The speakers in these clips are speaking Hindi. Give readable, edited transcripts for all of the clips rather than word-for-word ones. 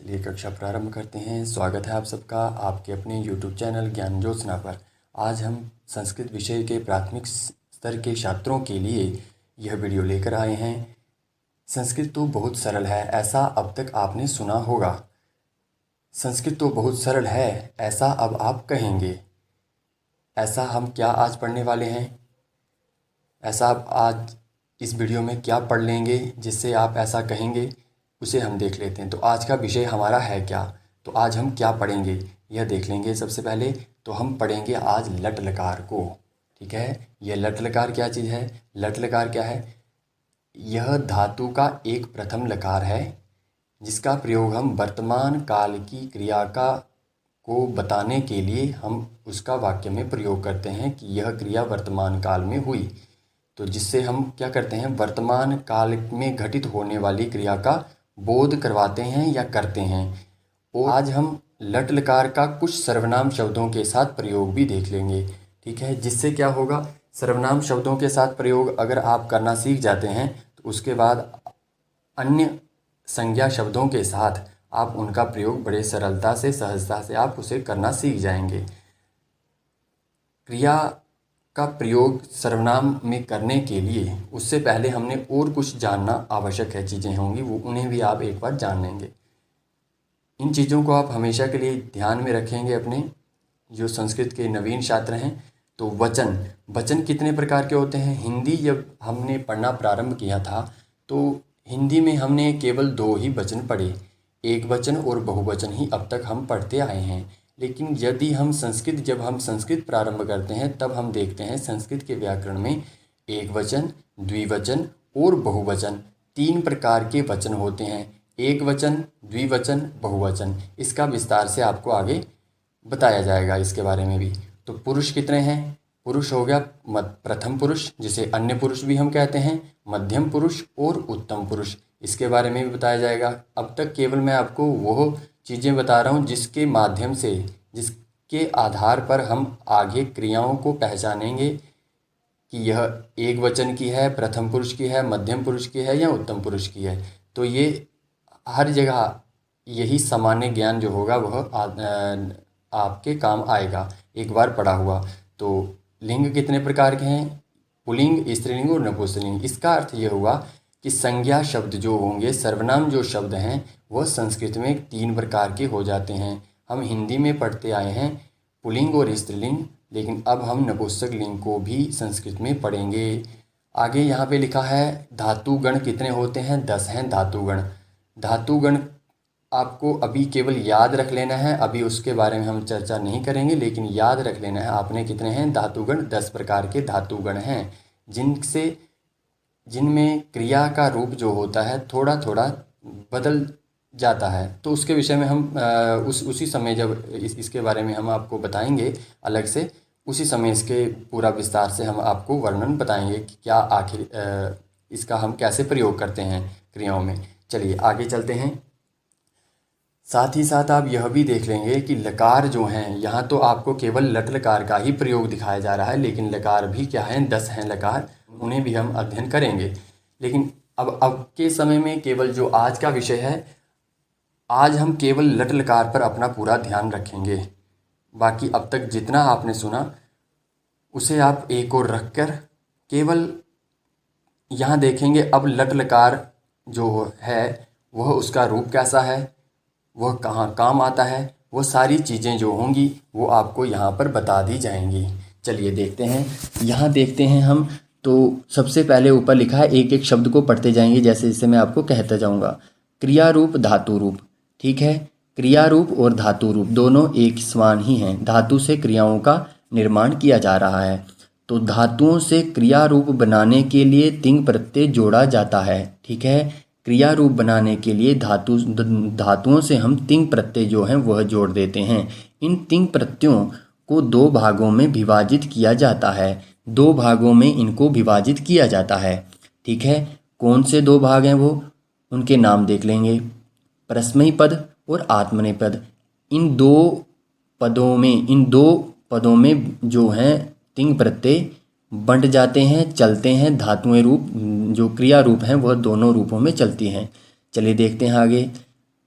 चलिए कक्षा प्रारंभ करते हैं। स्वागत है आप सबका आपके अपने YouTube चैनल ज्ञान ज्योत्सना पर। आज हम संस्कृत विषय के प्राथमिक स्तर के छात्रों के लिए यह वीडियो लेकर आए हैं। संस्कृत तो बहुत सरल है, ऐसा अब तक आपने सुना होगा। संस्कृत तो बहुत सरल है, ऐसा अब आप कहेंगे। ऐसा हम क्या आज पढ़ने वाले हैं? ऐसा आप आज इस वीडियो में क्या पढ़ लेंगे जिससे आप ऐसा कहेंगे, उसे हम देख लेते हैं। तो आज का विषय हमारा है क्या, तो आज हम क्या पढ़ेंगे यह देख लेंगे। सबसे पहले तो हम पढ़ेंगे आज लट लकार को। ठीक है, यह लट लकार क्या चीज़ है? लट लकार क्या है? यह धातु का एक प्रथम लकार है जिसका प्रयोग हम वर्तमान काल की क्रिया को बताने के लिए हम उसका वाक्य में प्रयोग करते हैं कि यह क्रिया वर्तमान काल में हुई। तो जिससे हम क्या करते हैं, वर्तमान काल में घटित होने वाली क्रिया का बोध करवाते हैं या करते हैं। और आज हम लट लकार का कुछ सर्वनाम शब्दों के साथ प्रयोग भी देख लेंगे। ठीक है, जिससे क्या होगा, सर्वनाम शब्दों के साथ प्रयोग अगर आप करना सीख जाते हैं तो उसके बाद अन्य संज्ञा शब्दों के साथ आप उनका प्रयोग बड़े सरलता से, सहजता से आप उसे करना सीख जाएंगे। क्रिया का प्रयोग सर्वनाम में करने के लिए उससे पहले हमने और कुछ जानना आवश्यक है, चीज़ें होंगी वो, उन्हें भी आप एक बार जान लेंगे। इन चीज़ों को आप हमेशा के लिए ध्यान में रखेंगे अपने जो संस्कृत के नवीन छात्र हैं। तो वचन कितने प्रकार के होते हैं? हिंदी जब हमने पढ़ना प्रारंभ किया था तो हिंदी में हमने केवल दो ही वचन पढ़े, एक वचन और बहुवचन ही अब तक हम पढ़ते आए हैं। लेकिन यदि हम जब हम संस्कृत प्रारंभ करते हैं तब हम देखते हैं संस्कृत के व्याकरण में एक वचन, द्विवचन और बहुवचन, तीन प्रकार के वचन होते हैं। एक वचन, द्विवचन, बहुवचन। इसका विस्तार से आपको आगे बताया जाएगा इसके बारे में भी। तो पुरुष कितने हैं? पुरुष हो गया प्रथम पुरुष, जिसे अन्य पुरुष भी हम कहते हैं, मध्यम पुरुष और उत्तम पुरुष। इसके बारे में भी बताया जाएगा। अब तक केवल मैं आपको वो चीज़ें बता रहा हूँ जिसके माध्यम से, जिसके आधार पर हम आगे क्रियाओं को पहचानेंगे कि यह एक वचन की है, प्रथम पुरुष की है, मध्यम पुरुष की है या उत्तम पुरुष की है। तो ये हर जगह यही सामान्य ज्ञान जो होगा वह आपके काम आएगा एक बार पढ़ा हुआ। तो लिंग कितने प्रकार के हैं? पुल्लिंग, स्त्रीलिंग और नपुंसकलिंग। इसका अर्थ ये हुआ कि संज्ञा शब्द जो होंगे, सर्वनाम जो शब्द हैं, वह संस्कृत में तीन प्रकार के हो जाते हैं। हम हिंदी में पढ़ते आए हैं पुल्लिंग और स्त्रीलिंग, लेकिन अब हम नपुंसकलिंग को भी संस्कृत में पढ़ेंगे। आगे यहाँ पे लिखा है धातुगण कितने होते हैं? 10 हैं धातुगण। धातुगण आपको अभी केवल याद रख लेना है, अभी उसके बारे में हम चर्चा नहीं करेंगे, लेकिन याद रख लेना है आपने कितने हैं धातुगण। 10 प्रकार के धातुगण हैं जिनमें क्रिया का रूप जो होता है थोड़ा थोड़ा बदल जाता है। तो उसके विषय में हम उसी समय जब इसके बारे में हम आपको बताएंगे अलग से, उसी समय इसके पूरा विस्तार से हम आपको वर्णन बताएंगे कि क्या आखिर इसका हम कैसे प्रयोग करते हैं क्रियाओं में। चलिए आगे चलते हैं। साथ ही साथ आप यह भी देख लेंगे कि लकार जो हैं, यहाँ तो आपको केवल लट लकार का ही प्रयोग दिखाया जा रहा है, लेकिन लकार भी क्या हैं? 10 हैं लकार, उन्हें भी हम अध्ययन करेंगे। लेकिन अब के समय में केवल जो आज का विषय है, आज हम केवल लट लकार पर अपना पूरा ध्यान रखेंगे। बाकी अब तक जितना आपने सुना उसे आप एक और रख कर केवल यहाँ देखेंगे। अब लट लकार जो है वह उसका रूप कैसा है, वह कहाँ काम आता है, वो सारी चीज़ें जो होंगी वो आपको यहाँ पर बता दी जाएंगी। चलिए देखते हैं, यहाँ देखते हैं हम। तो सबसे पहले ऊपर लिखा है, एक एक शब्द को पढ़ते जाएंगे जैसे जैसे मैं आपको कहता जाऊँगा। क्रिया रूप, धातु रूप। ठीक है, क्रिया रूप और धातु रूप दोनों एक समान ही हैं। धातु से क्रियाओं का निर्माण किया जा रहा है। तो धातुओं से क्रिया रूप बनाने के लिए तिंग प्रत्यय जोड़ा जाता है। ठीक है, क्रिया रूप बनाने के लिए धातुओं से हम तिंग प्रत्यय जो हैं वह जोड़ देते हैं। इन तिंग प्रत्ययों को दो भागों में विभाजित किया जाता है। दो भागों में इनको विभाजित किया जाता है। ठीक है, कौन से दो भाग हैं वो, उनके नाम देख लेंगे, परस्मैपद पद और आत्मनेपद पद। इन दो पदों में जो हैं तिंग प्रत्यय बंट जाते हैं, चलते हैं। धातुएं रूप जो क्रिया रूप हैं वह दोनों रूपों में चलती हैं। चलिए देखते हैं आगे।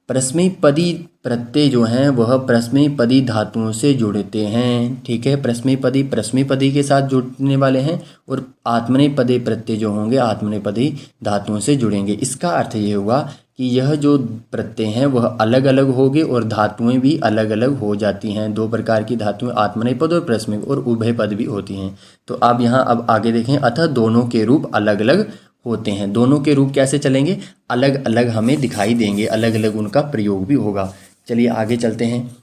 परस्मैपदी प्रत्यय जो हैं वह परस्मैपदी धातुओं से जुड़ते हैं। ठीक है, परस्मैपदी के साथ जुड़ने वाले हैं और आत्मनेपदी प्रत्यय जो होंगे आत्मनेपदी धातुओं से जुड़ेंगे। इसका अर्थ ये हुआ कि यह जो प्रत्यय हैं वह अलग अलग होंगे और धातुएं भी अलग अलग हो जाती हैं। दो प्रकार की धातुएं आत्मनेपद और परस्मै और उभय पद भी होती हैं। तो आप यहाँ अब आगे देखें, अतः दोनों के रूप अलग अलग होते हैं। दोनों के रूप कैसे चलेंगे, अलग अलग हमें दिखाई देंगे, अलग अलग उनका प्रयोग भी होगा। चलिए आगे चलते हैं।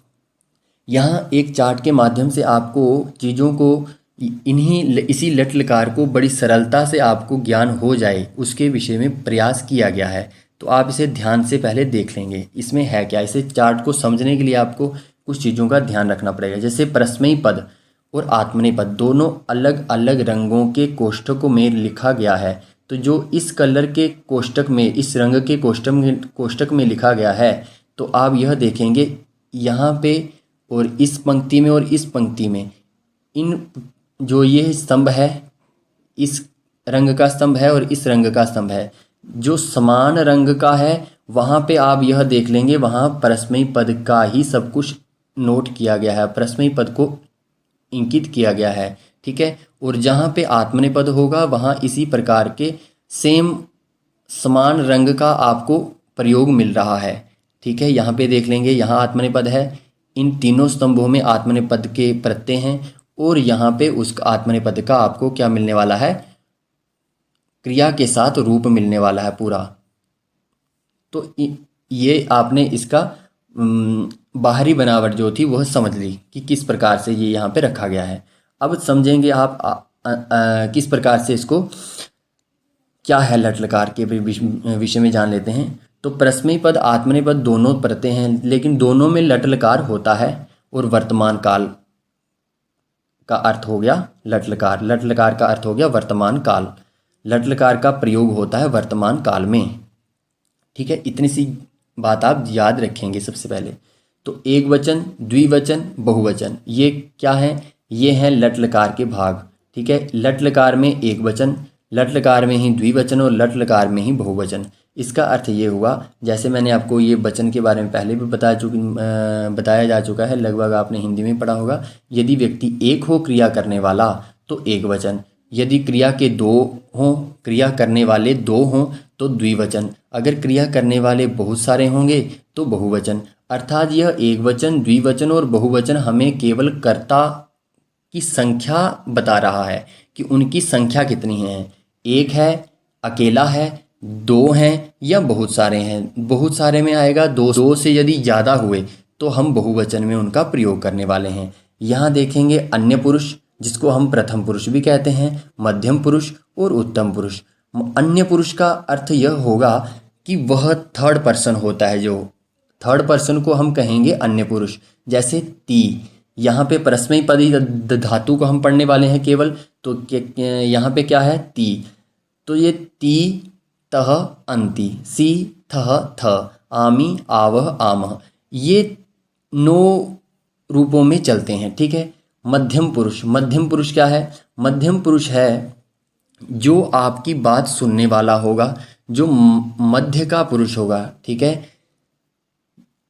यहाँ एक चार्ट के माध्यम से आपको चीज़ों को इसी लट लकार को बड़ी सरलता से आपको ज्ञान हो जाए उसके विषय में प्रयास किया गया है। तो आप इसे ध्यान से पहले देख लेंगे इसमें है क्या। इसे चार्ट को समझने के लिए आपको कुछ चीज़ों का ध्यान रखना पड़ेगा। जैसे परस्मैपद पद और आत्मनेपद दोनों अलग अलग रंगों के कोष्ठकों में लिखा गया है। तो जो इस कलर के कोष्ठक में, इस रंग के कोष्ठक में लिखा गया है, तो आप यह देखेंगे यहाँ पे और इस पंक्ति में और इस पंक्ति में, इन जो ये स्तंभ है, इस रंग का स्तंभ है और इस रंग का स्तंभ है, जो समान रंग का है वहाँ पे आप यह देख लेंगे वहाँ परस्मै पद का ही सब कुछ नोट किया गया है, परस्मै पद को इंकित किया गया है। ठीक है, और जहाँ पे आत्मनेपद होगा वहाँ इसी प्रकार के सेम समान रंग का आपको प्रयोग मिल रहा है। ठीक है, यहाँ पे देख लेंगे, यहाँ आत्मनेपद है, इन तीनों स्तंभों में आत्मनेपद के प्रत्यय हैं और यहाँ पे उस आत्मनेपद का आपको क्या मिलने वाला है, क्रिया के साथ रूप मिलने वाला है पूरा। तो ये आपने इसका बाहरी बनावट जो थी वह समझ ली कि किस प्रकार से ये यहाँ पे रखा गया है। अब समझेंगे आप किस प्रकार से इसको क्या है लट लकार के विषय में जान लेते हैं। तो परस्मै पद आत्मनेपद दोनों प्रत्यय हैं, लेकिन दोनों में लट लकार होता है और वर्तमान काल का अर्थ हो गया लट लकार। लट लकार का अर्थ हो गया वर्तमान काल। लट लकार का प्रयोग होता है वर्तमान काल में। ठीक है, इतनी सी बात आप याद रखेंगे सबसे पहले। तो एक वचन, द्विवचन, बहुवचन, ये क्या है, ये हैं लट लकार के भाग। ठीक है, लट लकार में एक वचन, लट लकार में ही द्विवचन और लट लकार में ही बहुवचन। इसका अर्थ ये हुआ, जैसे मैंने आपको ये वचन के बारे में पहले भी बताया जा चुका है, लगभग आपने हिंदी में पढ़ा होगा। यदि व्यक्ति एक हो क्रिया करने वाला तो एक वचन, यदि क्रिया के दो हों, क्रिया करने वाले दो हों तो द्विवचन, अगर क्रिया करने वाले बहुत सारे होंगे तो बहुवचन। अर्थात यह एक वचन, द्विवचन और बहुवचन हमें केवल कर्ता की संख्या बता रहा है कि उनकी संख्या कितनी है। एक है, अकेला है, दो हैं या बहुत सारे हैं। बहुत सारे में आएगा दो से यदि ज़्यादा हुए तो हम बहुवचन में उनका प्रयोग करने वाले हैं। यहाँ देखेंगे अन्य पुरुष, जिसको हम प्रथम पुरुष भी कहते हैं, मध्यम पुरुष और उत्तम पुरुष। अन्य पुरुष का अर्थ यह होगा कि वह थर्ड पर्सन होता है, जो थर्ड पर्सन को हम कहेंगे अन्य पुरुष। जैसे ती, यहाँ पे परस्मैपदी धातु को हम पढ़ने वाले हैं केवल, तो यहाँ पे क्या है, ती। तो ये ती, तह, अंति, सी, थह, थ, आमी, आवह, आमह, ये 9 रूपों में चलते हैं। ठीक है, मध्यम पुरुष, मध्यम पुरुष क्या है, मध्यम पुरुष है जो आपकी बात सुनने वाला होगा, जो मध्य का पुरुष होगा। ठीक है,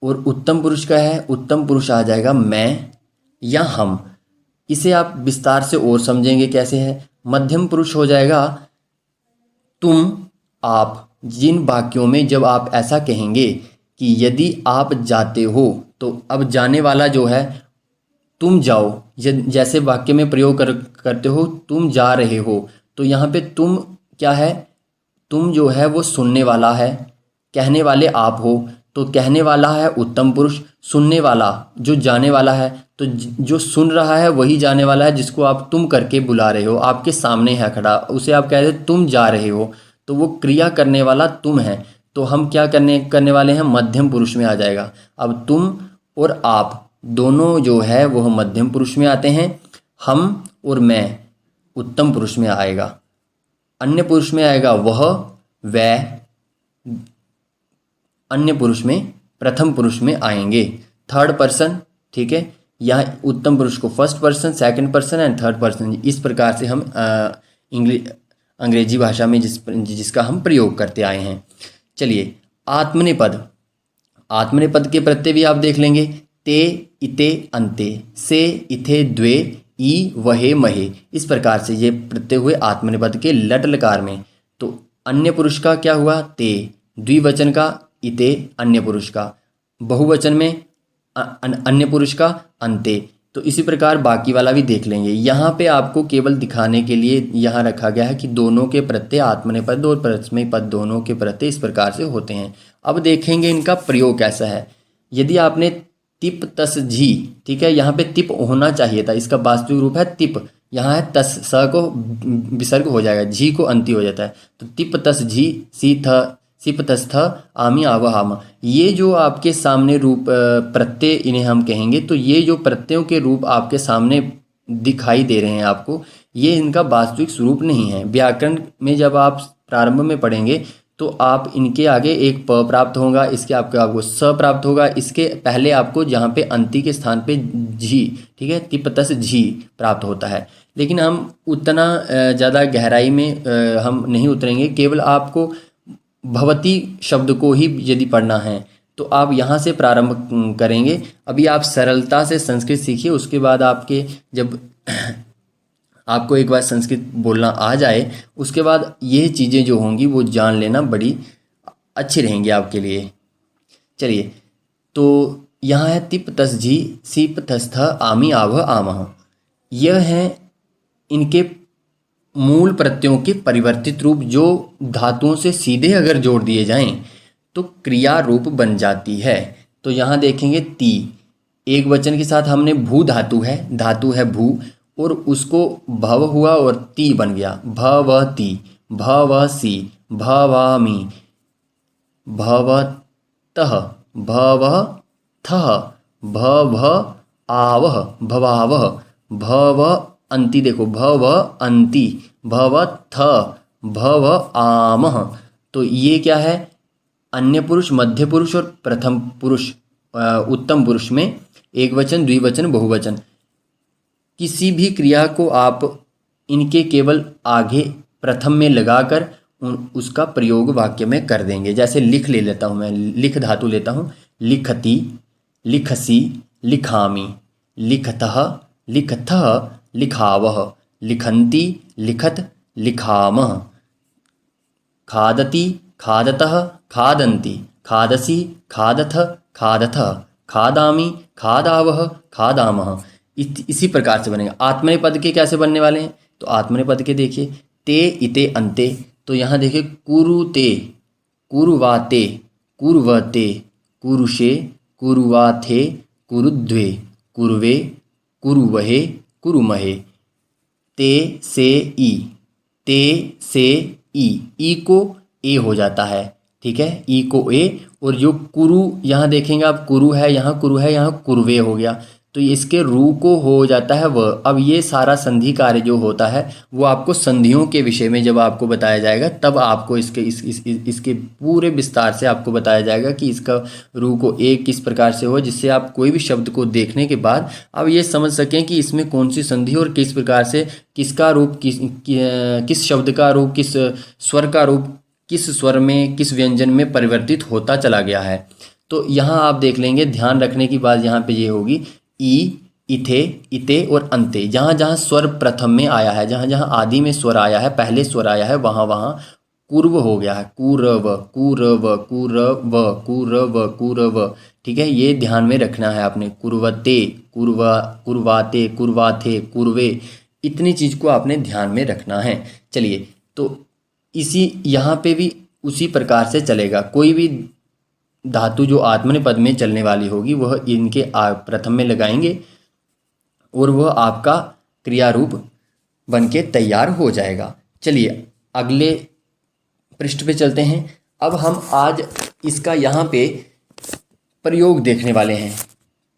और उत्तम पुरुष का है, उत्तम पुरुष आ जाएगा मैं या हम। इसे आप विस्तार से और समझेंगे कैसे है। मध्यम पुरुष हो जाएगा तुम, आप। जिन वाक्यों में जब आप ऐसा कहेंगे कि यदि आप जाते हो, तो अब जाने वाला जो है तुम जाओ, जैसे वाक्य में प्रयोग करते हो तुम जा रहे हो, तो यहाँ पे तुम क्या है, तुम जो है वो सुनने वाला है, कहने वाले आप हो, तो कहने वाला है उत्तम पुरुष, सुनने वाला जो जाने वाला है, तो जो सुन रहा है वही जाने वाला है, जिसको आप तुम करके बुला रहे हो, आपके सामने है खड़ा, उसे आप कह रहे हो तुम जा रहे हो, तो वो क्रिया करने वाला तुम है। तो हम क्या करने वाले हैं, मध्यम पुरुष में आ जाएगा। अब तुम और आप दोनों जो है वह मध्यम पुरुष में आते हैं, हम और मैं उत्तम पुरुष में आएगा। अन्य पुरुष में आएगा वह, वह, अन्य पुरुष में प्रथम पुरुष में आएंगे, थर्ड पर्सन। ठीक है, यहाँ उत्तम पुरुष को first person, second person and third person, इस प्रकार से हम अंग्रेजी भाषा में जिसका हम प्रयोग करते आए हैं। चलिए, आत्मनेपद, आत्मनेपद के प्रत्यय भी आप देख लेंगे, ते इते अंते, से इथे द्वे, ई वहे महे, इस प्रकार से ये प्रत्यय हुए आत्मनेपद के लट लकार में। तो अन्य पुरुष का क्या हुआ, ते, द्विवचन का इते, अन्य पुरुष का, बहुवचन में अन्य पुरुष का अंते। तो इसी प्रकार बाकी वाला भी देख लेंगे। यहाँ पे आपको केवल दिखाने के लिए यहाँ रखा गया है कि दोनों के प्रत्यय आत्मनेपद और परस्मैपद पद दोनों के प्रत्यय इस प्रकार से होते हैं। अब देखेंगे इनका प्रयोग कैसा है। यदि आपने तिप तस झी, ठीक है, यहाँ पे तिप होना चाहिए था, इसका वास्तविक रूप है तिप, यहाँ है तस, स को विसर्ग हो जाएगा, झी को अंति हो जाता है। तो तिप तस झी, सी थ सिप तस्थ आमी आव हाम, ये जो आपके सामने रूप प्रत्यय इन्हें हम कहेंगे। तो ये जो प्रत्ययों के रूप आपके सामने दिखाई दे रहे हैं आपको, ये इनका वास्तविक स्वरूप नहीं है। व्याकरण में जब आप प्रारंभ में पढ़ेंगे तो आप इनके आगे एक प प्राप्त होगा, इसके आपको स प्राप्त होगा, इसके पहले आपको जहाँ पे अंति के स्थान पे झी, ठीक है, तिपतस झी प्राप्त होता है। लेकिन हम उतना ज़्यादा गहराई में हम नहीं उतरेंगे, केवल आपको भवती शब्द को ही यदि पढ़ना है तो आप यहाँ से प्रारंभ करेंगे। अभी आप सरलता से संस्कृत सीखिए, उसके बाद आपके जब आपको एक बार संस्कृत बोलना आ जाए, उसके बाद ये चीज़ें जो होंगी वो जान लेना बड़ी अच्छी रहेंगी आपके लिए। चलिए, तो यहाँ है तिप तस झी, सीप तस्थ आमी आव आमह, यह है इनके मूल प्रत्ययों के परिवर्तित रूप, जो धातुओं से सीधे अगर जोड़ दिए जाएं तो क्रिया रूप बन जाती है। तो यहाँ देखेंगे ती, एक वचन के साथ हमने भू धातु है भू, और उसको भव हुआ और ती बन गया, भवती, भवसी, भवामी, भवतः, भवथः, भवआवः, भवावः, भव अंति, देखो भव अंति, भवथ, भव आमह। तो ये क्या है, अन्य पुरुष, मध्य पुरुष और प्रथम पुरुष, उत्तम पुरुष में एक वचन, द्विवचन, बहुवचन, किसी भी क्रिया को आप इनके केवल आगे प्रथम में लगाकर उसका प्रयोग वाक्य में कर देंगे। जैसे लिख ले लेता हूँ मैं, लिख धातु लेता हूँ, लिखती, लिखसी, लिखामी, लिखतः, लिखथः, लिखावः, लिखन्ति, लिखत, लिखामः, खादति, खादतः, खादन्ति, खादसि, खादथ, खादथः, खादामि, खादावः, खादामः। इसी प्रकार से बनेगा। आत्मनेपद के कैसे बनने वाले हैं, तो आत्मनेपद के देखिए, ते इते अंते, तो यहाँ देखिए कुरुते, कुरुवाते, कुर्वते, कुरुषे, कुरुवाथे, कुरुद्वे, कुर्वे, कुरुवहे, कुरुमहे, ते से ई, ते से ई को ए हो जाता है, ठीक है, ई को ए, और जो कुरु यहाँ देखेंगे आप, कुरु है यहाँ, कुरु है यहाँ, कुरवे हो गया, तो इसके रू को हो जाता है व। अब ये सारा संधि कार्य जो होता है वो आपको संधियों के विषय में जब आपको बताया जाएगा तब आपको इसके पूरे विस्तार से आपको बताया जाएगा कि इसका रू को एक किस प्रकार से हो, जिससे आप कोई भी शब्द को देखने के बाद आप ये समझ सकें कि इसमें कौन सी संधि और किस प्रकार से किसका रूप किस शब्द का रूप, किस स्वर का रूप किस स्वर में, किस व्यंजन में परिवर्तित होता चला गया है। तो यहाँ आप देख लेंगे, ध्यान रखने की बात यहाँ पे ये होगी, ई, इथे, इते और अंते, जहाँ जहाँ स्वर प्रथम में आया है, जहाँ जहाँ आदि में स्वर आया है, पहले स्वर आया है, वहाँ वहाँ कुर्व हो गया है, कुरव, कुरव, कुरव, कुरव, कुरव, ठीक है, ये ध्यान में रखना है आपने। कुर्वते, कुर्वा, कुर्वाते, कुर्वाथे, कुर्वे, इतनी चीज़ को आपने ध्यान में रखना है। चलिए, तो इसी यहाँ पे भी उसी प्रकार से चलेगा। कोई भी धातु जो आत्मनेपद में चलने वाली होगी वह इनके प्रथम में लगाएंगे और वह आपका क्रिया रूप बन के तैयार हो जाएगा। चलिए अगले पृष्ठ पे चलते हैं। अब हम आज इसका यहाँ पे प्रयोग देखने वाले हैं।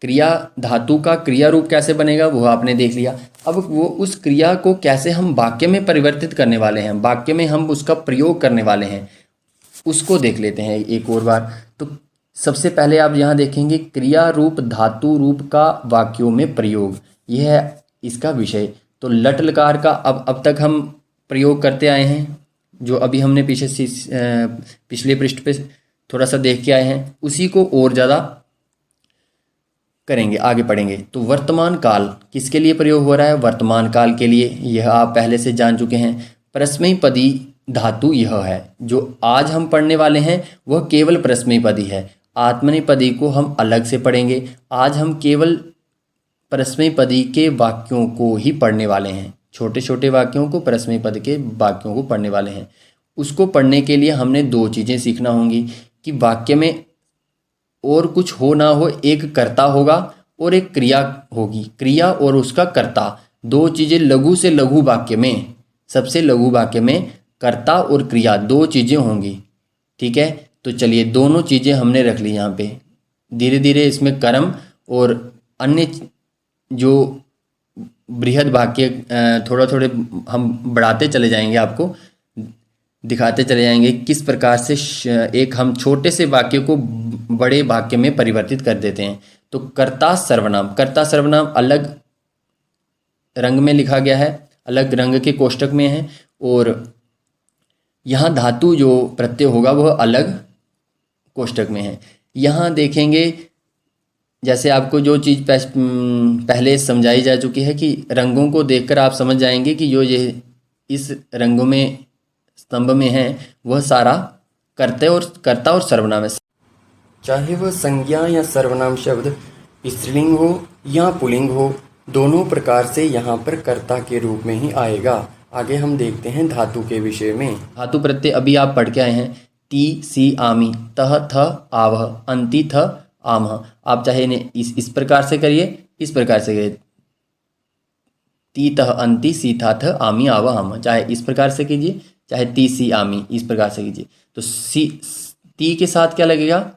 क्रिया धातु का क्रिया रूप कैसे बनेगा वो आपने देख लिया। अब वो उस क्रिया को कैसे हम वाक्य में परिवर्तित करने वाले हैं, वाक्य में हम उसका प्रयोग करने वाले हैं, उसको देख लेते हैं एक और बार। तो सबसे पहले आप यहाँ देखेंगे क्रिया रूप धातु रूप का वाक्यों में प्रयोग, यह है इसका विषय। तो लट लकार का अब तक हम प्रयोग करते आए हैं, जो अभी हमने पिछले पृष्ठ पे थोड़ा सा देख के आए हैं, उसी को और ज़्यादा करेंगे, आगे पढ़ेंगे। तो वर्तमान काल किसके लिए प्रयोग हो रहा है? वर्तमान काल के लिए। यह आप पहले से जान चुके हैं। परस्मैपदी धातु यह है। जो आज हम पढ़ने वाले हैं वह केवल परस्मैपदी है। आत्मनेपदी को हम अलग से पढ़ेंगे। आज हम केवल परस्मैपदी के वाक्यों को ही पढ़ने वाले हैं। छोटे छोटे वाक्यों को, परस्मैपद के वाक्यों को पढ़ने वाले हैं। उसको पढ़ने के लिए हमने दो चीज़ें सीखना होंगी कि वाक्य में और कुछ हो ना हो, एक कर्ता होगा और एक क्रिया होगी। क्रिया और उसका कर्ता, दो चीज़ें लघु से लघु वाक्य में, सबसे लघु वाक्य में कर्ता और क्रिया दो चीज़ें होंगी। ठीक है, तो चलिए दोनों चीज़ें हमने रख ली यहाँ पे। धीरे धीरे इसमें कर्म और अन्य जो बृहद वाक्य थोड़ा थोड़े हम बढ़ाते चले जाएंगे, आपको दिखाते चले जाएंगे किस प्रकार से एक हम छोटे से वाक्य को बड़े वाक्य में परिवर्तित कर देते हैं। तो कर्ता सर्वनाम, कर्ता सर्वनाम अलग रंग में लिखा गया है, अलग रंग के कोष्टक में है, और यहाँ धातु जो प्रत्यय होगा वह अलग कोष्टक में है। यहाँ देखेंगे जैसे आपको जो चीज़ पहले समझाई जा चुकी है कि रंगों को देखकर आप समझ जाएंगे कि जो ये इस रंगों में स्तंभ में है वह सारा कर्ता और सर्वनाम है। चाहे वह संज्ञा या सर्वनाम शब्द स्त्रीलिंग हो या पुल्लिंग हो, दोनों प्रकार से यहाँ पर कर्ता के रूप में ही आएगा। आगे हम देखते हैं धातु के विषय में। धातु प्रत्यय अभी आप पढ़ के आए हैं। ती सी आमी, तह थ आवह, अंति थ आमह। आप चाहे इन्हें इस प्रकार से करिए, इस प्रकार से करिए, ती तह अंति सी था थ आमी आवह आमह। चाहे इस प्रकार से कीजिए, चाहे ती सी आमी इस प्रकार से कीजिए। तो सी ती के साथ क्या लगेगा?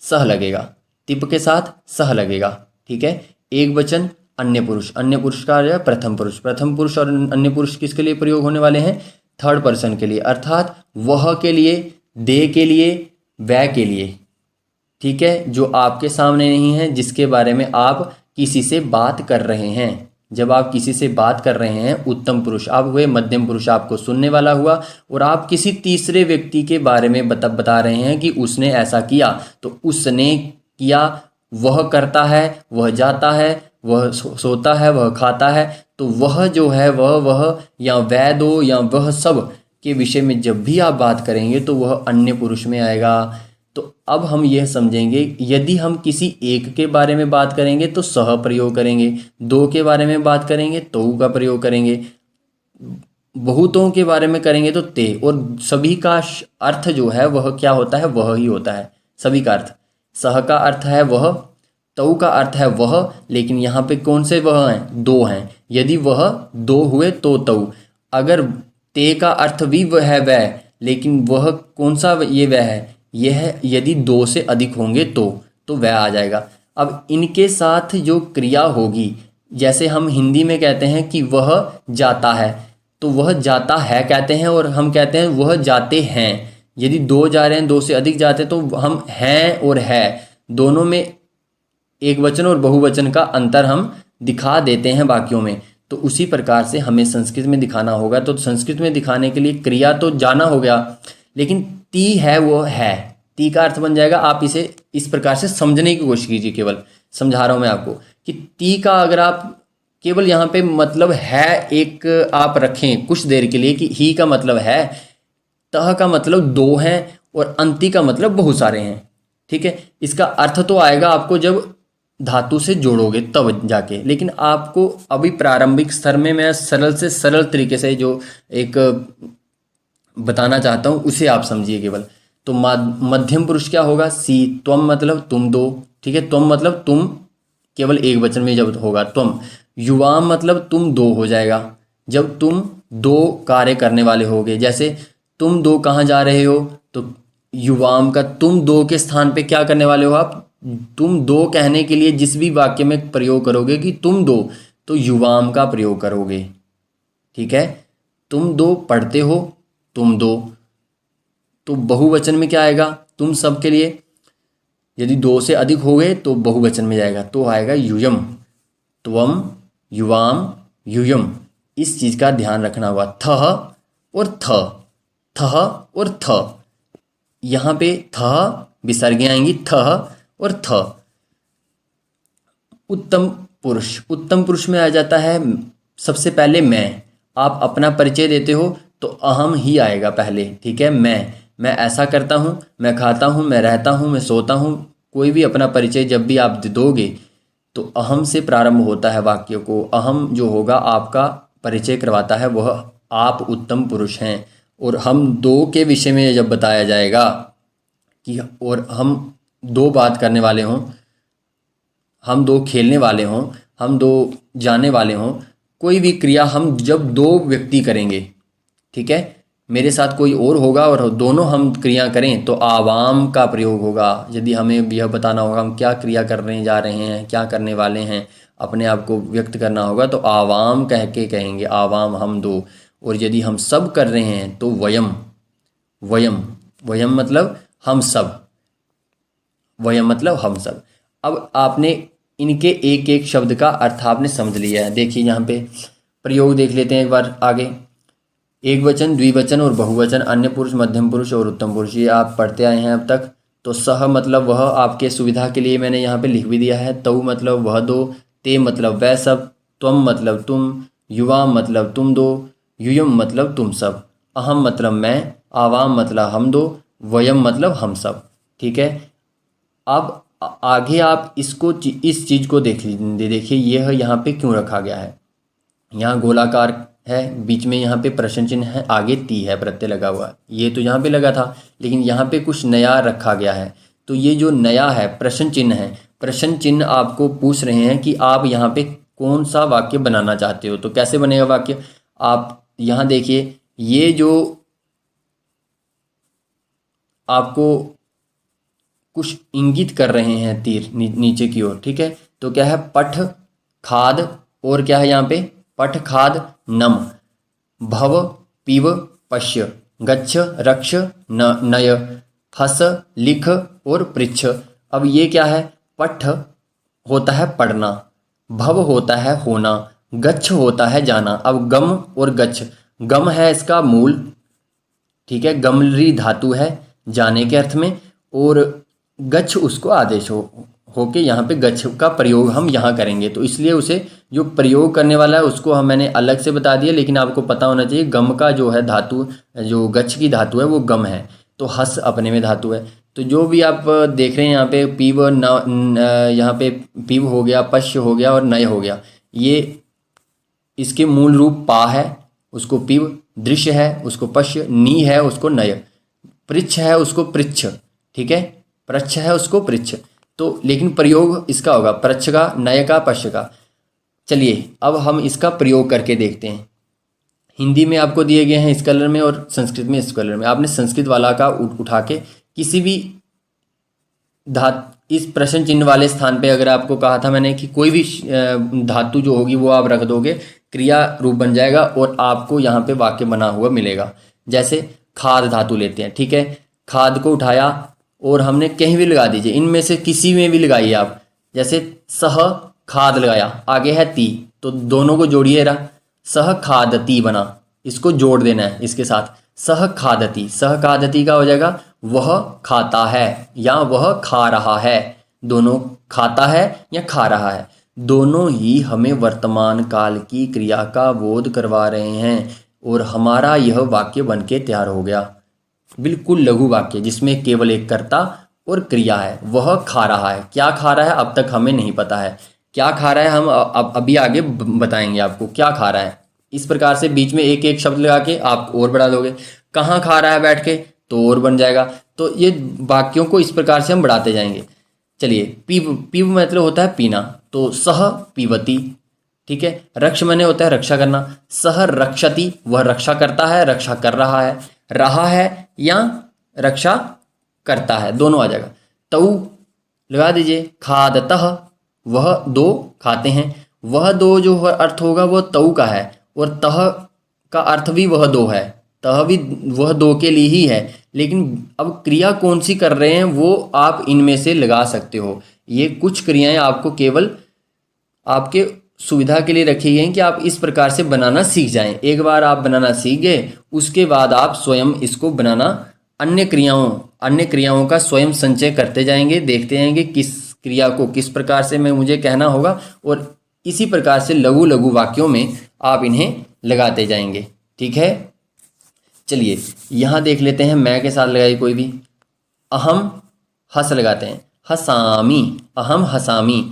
सह लगेगा। तिप के साथ सह लगेगा। ठीक है, एक वचन अन्य पुरुष, अन्य पुरुष का आ जाएगा प्रथम पुरुष। प्रथम पुरुष और अन्य पुरुष किसके लिए प्रयोग होने वाले हैं? थर्ड पर्सन के लिए, अर्थात वह के लिए, दे के लिए, वह के लिए। ठीक है, जो आपके सामने नहीं है, जिसके बारे में आप किसी से बात कर रहे हैं। जब आप किसी से बात कर रहे हैं, उत्तम पुरुष आप हुए, मध्यम पुरुष आपको सुनने वाला हुआ, और आप किसी तीसरे व्यक्ति के बारे में बता रहे हैं कि उसने ऐसा किया, तो उसने किया, वह करता है, वह जाता है, वह सोता है, वह खाता है। तो वह जो है वह या वह दो या वह सब के विषय में जब भी आप बात करेंगे तो वह अन्य पुरुष में आएगा। तो अब हम यह समझेंगे, यदि हम किसी एक के बारे में बात करेंगे तो सह प्रयोग करेंगे, दो के बारे में बात करेंगे तो का प्रयोग करेंगे, बहुतों के बारे में करेंगे तो ते, और सभी का अर्थ जो है वह क्या होता है? वह ही होता है। सभी का अर्थ, सह का अर्थ है वह, तऊ का अर्थ है वह, लेकिन यहाँ पे कौन से वह हैं? दो हैं। यदि वह दो हुए तो तऊ। अगर ते का अर्थ भी वह है वह, लेकिन वह कौन सा ये वह है? यह यदि दो से अधिक होंगे तो वह आ जाएगा। अब इनके साथ जो क्रिया होगी, जैसे हम हिंदी में कहते हैं कि वह जाता है, तो वह जाता है कहते हैं, और हम कहते हैं वह जाते हैं। यदि दो जा रहे हैं, दो से अधिक जाते हैं, तो हम हैं और है दोनों में एक वचन और बहुवचन का अंतर हम दिखा देते हैं वाक्यों में। तो उसी प्रकार से हमें संस्कृत में दिखाना होगा। तो संस्कृत में दिखाने के लिए क्रिया तो जाना हो गया, लेकिन ती है वो है, ती का अर्थ बन जाएगा। आप इसे इस प्रकार से समझने की कोशिश कीजिए, केवल समझा रहा हूं मैं आपको कि ती का अगर आप केवल यहाँ पे मतलब है एक आप रखें कुछ देर के लिए कि ही का मतलब है, तह का मतलब दो हैं, और अंति का मतलब बहुत सारे हैं। ठीक है, इसका अर्थ तो आएगा आपको जब धातु से जोड़ोगे तब जाके, लेकिन आपको अभी प्रारंभिक स्तर में मैं सरल से सरल तरीके से जो एक बताना चाहता हूँ उसे आप समझिए केवल। तो मध्यम पुरुष क्या होगा? सी, त्वम मतलब तुम दो। ठीक है, त्वम मतलब तुम केवल एक वचन में जब होगा त्वम। युवाम मतलब तुम दो हो जाएगा जब तुम दो कार्य करने वाले होगे। जैसे तुम दो कहाँ जा रहे हो, तो युवाम का तुम दो के स्थान पे क्या करने वाले हो आप? तुम दो कहने के लिए जिस भी वाक्य में प्रयोग करोगे कि तुम दो, तो युवाम का प्रयोग करोगे। ठीक है, तुम दो पढ़ते हो, तुम दो। तो बहुवचन में क्या आएगा? तुम सब के लिए। यदि दो से अधिक हो गए तो बहुवचन में जाएगा, तो आएगा यूयम। त्वम, युवाम, यूयम। इस चीज का ध्यान रखना होगा। थह और थ, थह और थ, यहाँ पे थ विसर्गें आएंगी, थ और थ। उत्तम पुरुष, उत्तम पुरुष में आ जाता है सबसे पहले मैं। आप अपना परिचय देते हो तो अहम ही आएगा पहले, ठीक है। मैं ऐसा करता हूँ, मैं खाता हूँ, मैं रहता हूँ, मैं सोता हूँ। कोई भी अपना परिचय जब भी आप दोगे तो अहम से प्रारंभ होता है वाक्य को। अहम जो होगा आपका परिचय करवाता है, वह आप उत्तम पुरुष हैं। और हम दो के विषय में जब बताया जाएगा कि और हम दो बात करने वाले हों, हम दो खेलने वाले हों, हम दो जाने वाले हों, कोई भी क्रिया हम जब दो व्यक्ति करेंगे, ठीक है, मेरे साथ कोई और होगा और दोनों हम क्रिया करें तो आवाम का प्रयोग होगा। यदि हमें यह बताना होगा हम क्या क्रिया करने जा रहे हैं, क्या करने वाले हैं, अपने आप को व्यक्त करना होगा तो आवाम कह के कहेंगे, आवाम हम दो। और यदि हम सब कर रहे हैं तो वयम, वयम, वयम मतलब हम सब, वयम मतलब हम सब। अब आपने इनके एक एक शब्द का अर्थ आपने समझ लिया है। देखिए यहाँ पे प्रयोग देख लेते हैं एक बार आगे। एक वचन, द्विवचन और बहुवचन, अन्य पुरुष, मध्यम पुरुष और उत्तम पुरुष, ये आप पढ़ते आए हैं अब तक। तो सह मतलब वह, आपके सुविधा के लिए मैंने यहाँ पे लिख भी दिया है। तऊ मतलब वह दो, ते मतलब वह सब, त्वम मतलब तुम, युवा मतलब तुम दो, युयम मतलब तुम सब, अहम मतलब मैं, आवाम मतलब हम दो, वयम मतलब हम सब, ठीक है। अब आगे आप इसको इस चीज़ को देख लीजिए। देखिए यह यहाँ पे क्यों रखा गया है। यहाँ गोलाकार है, बीच में यहाँ पे प्रश्न चिन्ह है, आगे ती है, प्रत्यय लगा हुआ। ये तो यहाँ पे लगा था, लेकिन यहाँ पे कुछ नया रखा गया है। तो ये जो नया है प्रश्न चिन्ह है, प्रश्न चिन्ह आपको पूछ रहे हैं कि आप यहाँ पे कौन सा वाक्य बनाना चाहते हो। तो कैसे बनेगा वाक्य, आप यहाँ देखिए, ये जो आपको कुछ इंगित कर रहे हैं तीर नीचे की ओर, ठीक है। तो क्या है, पठ, खाद, और क्या है यहाँ पे, पठ, खाद, नम, भव, पीव, पश्य, गच्छ, रक्ष, नय, हस, लिख और पृच्छ। अब ये क्या है, पठ होता है पढ़ना, भव होता है होना, गच्छ होता है जाना। अब गम और गच्छ, गम है इसका मूल, ठीक है, गमरी धातु है जाने के अर्थ में, और गच्छ उसको आदेश होके यहाँ पे गच्छ का प्रयोग हम यहाँ करेंगे। तो इसलिए उसे जो प्रयोग करने वाला है उसको मैंने अलग से बता दिया, लेकिन आपको पता होना चाहिए गम का जो है धातु, जो गच्छ की धातु है वो गम है, तो हस अपने में धातु है। तो जो भी आप देख रहे हैं यहाँ पे पीव यहाँ पे पीव हो गया, पश्य हो गया और नय हो गया, ये इसके मूल रूप पा है, उसको पीव, दृश्य है उसको पश्य, नी है उसको नय, पृच्छ है उसको पृच्छ, ठीक है, प्रच्छ है उसको पृच्छ। तो लेकिन प्रयोग इसका होगा प्रच्छ का, नय का, पश्य का। चलिए अब हम इसका प्रयोग करके देखते हैं। हिंदी में आपको दिए गए हैं इस कलर में और संस्कृत में इस कलर में। आपने संस्कृत वाला का उठा के किसी भी इस प्रश्न चिन्ह वाले स्थान पे, अगर आपको कहा था मैंने कि कोई भी धातु जो होगी वो आप रख दोगे, क्रिया रूप बन जाएगा और आपको यहाँ पे वाक्य बना हुआ मिलेगा। जैसे खाद धातु लेते हैं, ठीक है, खाद को उठाया और हमने कहीं भी लगा दीजिए, इनमें से किसी में भी लगाइए आप। जैसे सह खाद लगाया, आगे है ती, तो दोनों को जोड़िए रहा, सह खादती बना, इसको जोड़ देना है इसके साथ, सह खादती, सह खादती का हो जाएगा वह खाता है या वह खा रहा है। दोनों खाता है या खा रहा है, दोनों ही हमें वर्तमान काल की क्रिया का बोध करवा रहे हैं और हमारा यह वाक्य बनके तैयार हो गया। बिल्कुल लघु वाक्य जिसमें केवल एक कर्ता और क्रिया है। वह खा रहा है, क्या खा रहा है अब तक हमें नहीं पता है, क्या खा रहा है हम अभी आगे बताएंगे आपको क्या खा रहा है। इस प्रकार से बीच में एक एक शब्द लगा के आप और बढ़ा दोगे। कहाँ खा रहा है बैठ के, तो और बन जाएगा। तो ये वाक्यों को इस प्रकार से हम बढ़ाते जाएंगे। चलिए, पीव, पीव मतलब होता है पीना, तो सह पीवती, ठीक है। रक्ष मैंने होता है रक्षा करना, सह रक्षति, वह रक्षा करता है, रक्षा कर रहा है या रक्षा करता है, दोनों आ जाएगा। तऊ लगा दीजिए, खादतः, वह दो खाते हैं, वह दो जो अर्थ होगा वो तऊ का है और तह का अर्थ भी वह दो है, तह भी वह दो के लिए ही है। लेकिन अब क्रिया कौन सी कर रहे हैं वो आप इनमें से लगा सकते हो। ये कुछ क्रियाएं आपको केवल आपके सुविधा के लिए रखी गई हैं कि आप इस प्रकार से बनाना सीख जाएं। एक बार आप बनाना सीख गए उसके बाद आप स्वयं इसको बनाना अन्य क्रियाओं का स्वयं संचय करते जाएंगे, देखते जाएंगे किस क्रिया को किस प्रकार से मैं मुझे कहना होगा, और इसी प्रकार से लघु लघु वाक्यों में आप इन्हें लगाते जाएंगे। ठीक है, चलिए यहाँ देख लेते हैं। मैं के साथ लगाइए कोई भी। अहम हस लगाते हैं, हसामी, अहम हसामी,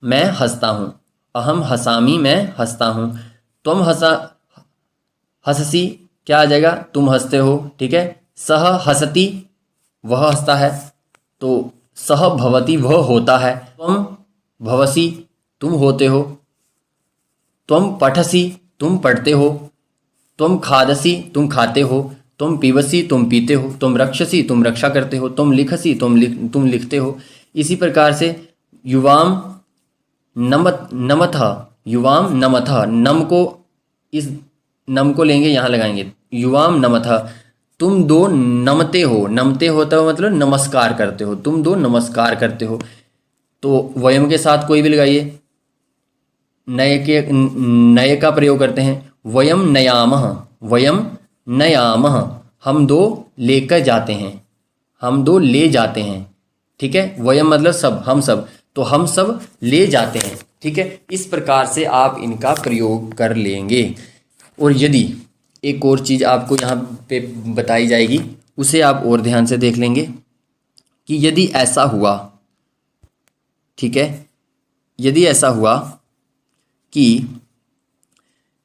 मैं हंसता हूँ, अहम हसामी, मैं हंसता हूँ। तुम हंससी, क्या आ जाएगा, तुम हंसते हो। ठीक है, सह हसती, वह हंसता है, तो सह भवती, वह होता है। तुम भवसी, तुम होते हो। तुम पठसी, तुम पढ़ते हो। तुम खादसी, तुम खाते हो। तुम पीवसी, तुम पीते हो। तुम रक्षसी, तुम रक्षा करते हो। तुम लिखसी, तुम लिखते हो। इसी प्रकार से युवाम नमथ, युवाम नमथ, नम को इस नम को लेंगे, यहाँ लगाएंगे, युवाम नमथ, तुम दो नमते हो। नमते होता है मतलब नमस्कार करते हो, तुम दो नमस्कार करते हो। तो वयम के साथ कोई भी लगाइए। नए का प्रयोग करते हैं, वयम नयामः, वयम नयामः, हम दो लेकर जाते हैं, हम दो ले जाते हैं। ठीक है, वयम मतलब सब, हम सब, तो हम सब ले जाते हैं। ठीक है, इस प्रकार से आप इनका प्रयोग कर लेंगे। और यदि एक और चीज़ आपको यहाँ पे बताई जाएगी, उसे आप और ध्यान से देख लेंगे कि यदि ऐसा हुआ, ठीक है, यदि ऐसा हुआ कि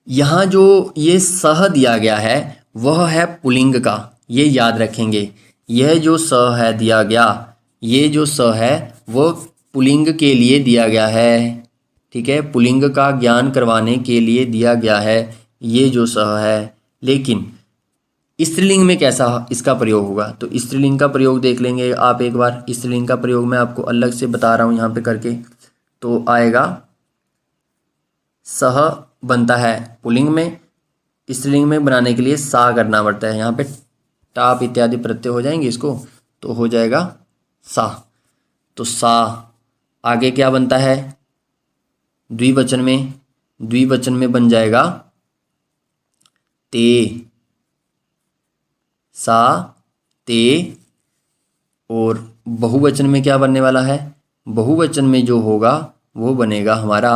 यहाँ जो ये सह दिया गया है वह है पुल्लिंग का, ये याद रखेंगे। यह जो स है दिया गया, ये जो स है वो पुल्लिंग के लिए दिया गया है। ठीक है, पुल्लिंग का ज्ञान करवाने के लिए दिया गया है ये जो स है। लेकिन स्त्रीलिंग में कैसा इसका प्रयोग होगा, तो स्त्रीलिंग का प्रयोग देख लेंगे आप एक बार। स्त्रीलिंग का प्रयोग मैं आपको अलग से बता रहा हूँ यहाँ पे करके। तो आएगा, सह बनता है पुल्लिंग में, स्त्रीलिंग में बनाने के लिए सा करना पड़ता है। यहाँ पे टाप इत्यादि प्रत्यय हो जाएंगे इसको, तो हो जाएगा सा। तो सा आगे क्या बनता है, द्विवचन में, द्विवचन में बन जाएगा ते, सा ते। और बहुवचन में क्या बनने वाला है, बहुवचन में जो होगा वो बनेगा हमारा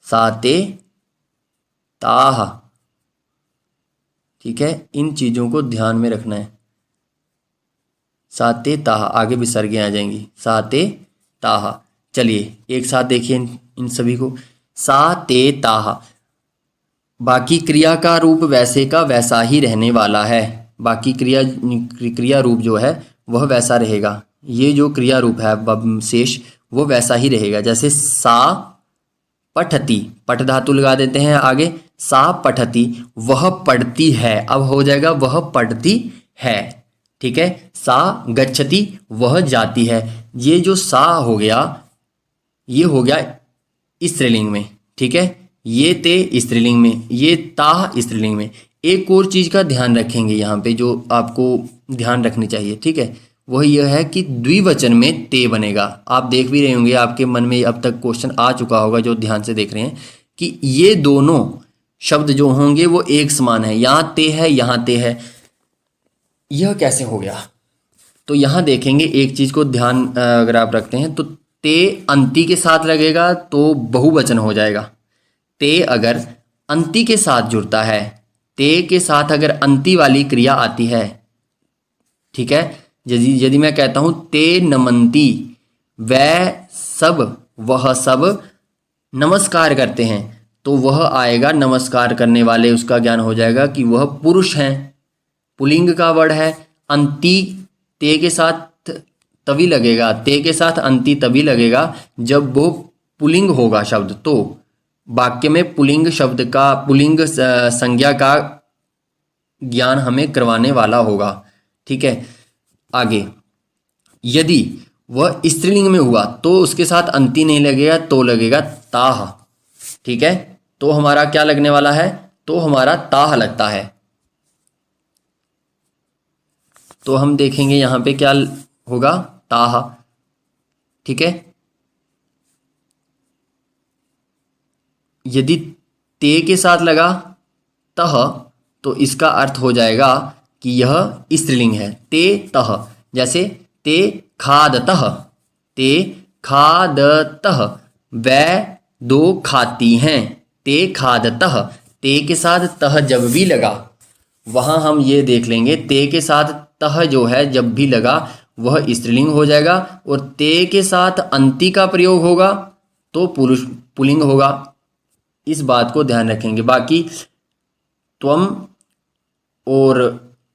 साते ताह। ठीक है, इन चीज़ों को ध्यान में रखना है। साते ताह, आगे विसर्गें आ जाएंगी, साते ताह। चलिए एक साथ देखिए इन सभी को। साते ताह, बाकी क्रिया का रूप वैसे का वैसा ही रहने वाला है। बाकी क्रिया रूप जो है वह वैसा रहेगा। ये जो क्रिया रूप है शेष, वो वैसा ही रहेगा। जैसे सा पठती, पठ धातु लगा देते हैं आगे, सा पठती, वह पढ़ती है। अब हो जाएगा वह पढ़ती है। ठीक है, सा गच्छति, वह जाती है। ये जो सा हो गया, ये हो गया स्त्रीलिंग में। ठीक है, ये ते स्त्रीलिंग में, ये ताह स्त्रीलिंग में। एक और चीज़ का ध्यान रखेंगे यहाँ पे, जो आपको ध्यान रखनी चाहिए। ठीक है, वह यह है कि द्विवचन में ते बनेगा। आप देख भी रहे होंगे, आपके मन में अब तक क्वेश्चन आ चुका होगा जो ध्यान से देख रहे हैं, कि ये दोनों शब्द जो होंगे वो एक समान है। यहाँ ते है, यहाँ ते है, यह कैसे हो गया। तो यहाँ देखेंगे एक चीज़ को ध्यान अगर आप रखते हैं तो ते अंति के साथ लगेगा तो बहुवचन हो जाएगा। ते अगर अंति के साथ जुड़ता है, ते के साथ अगर अंति वाली क्रिया आती है, ठीक है, यदि मैं कहता हूं ते नमंती, वह सब नमस्कार करते हैं, तो वह आएगा नमस्कार करने वाले, उसका ज्ञान हो जाएगा कि वह पुरुष हैं। पुल्लिंग का वर्ड है। अंति ते के साथ तभी लगेगा, ते के साथ अंति तभी लगेगा जब वो पुल्लिंग होगा शब्द। तो वाक्य में पुल्लिंग शब्द का, पुल्लिंग संज्ञा का ज्ञान हमें करवाने वाला होगा। ठीक है, आगे यदि वह स्त्रीलिंग में हुआ तो उसके साथ अंति नहीं लगेगा, तो लगेगा ताह। ठीक है, तो हमारा क्या लगने वाला है, तो हमारा ताह लगता है। तो हम देखेंगे यहां पे क्या होगा, ताह। ठीक है, यदि ते के साथ लगा तह, तो इसका अर्थ हो जाएगा कि यह स्त्रीलिंग है। ते तह, जैसे ते खादतः, ते खादतः, वह दो खाती हैं। ते खादतः, ते के साथ तह जब भी लगा, वहाँ हम ये देख लेंगे ते के साथ तह जो है जब भी लगा वह स्त्रीलिंग हो जाएगा, और ते के साथ अंति का प्रयोग होगा तो पुरुष पुल्लिंग होगा। इस बात को ध्यान रखेंगे। बाकी त्वम और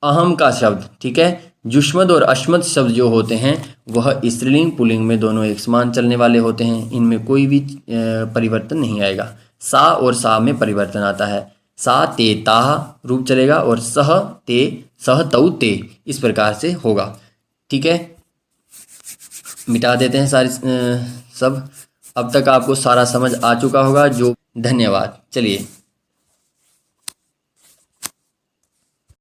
अहम का शब्द, ठीक है, जुष्मद और अश्मद शब्द जो होते हैं वह स्त्रीलिंग पुल्लिंग में दोनों एक समान चलने वाले होते हैं, इनमें कोई भी परिवर्तन नहीं आएगा। सा और सा में परिवर्तन आता है। सा ते ताह रूप चलेगा और सह ते सह तौ ते, इस प्रकार से होगा। ठीक है, मिटा देते हैं सारी सब। अब तक आपको सारा समझ आ चुका होगा जो। धन्यवाद। चलिए।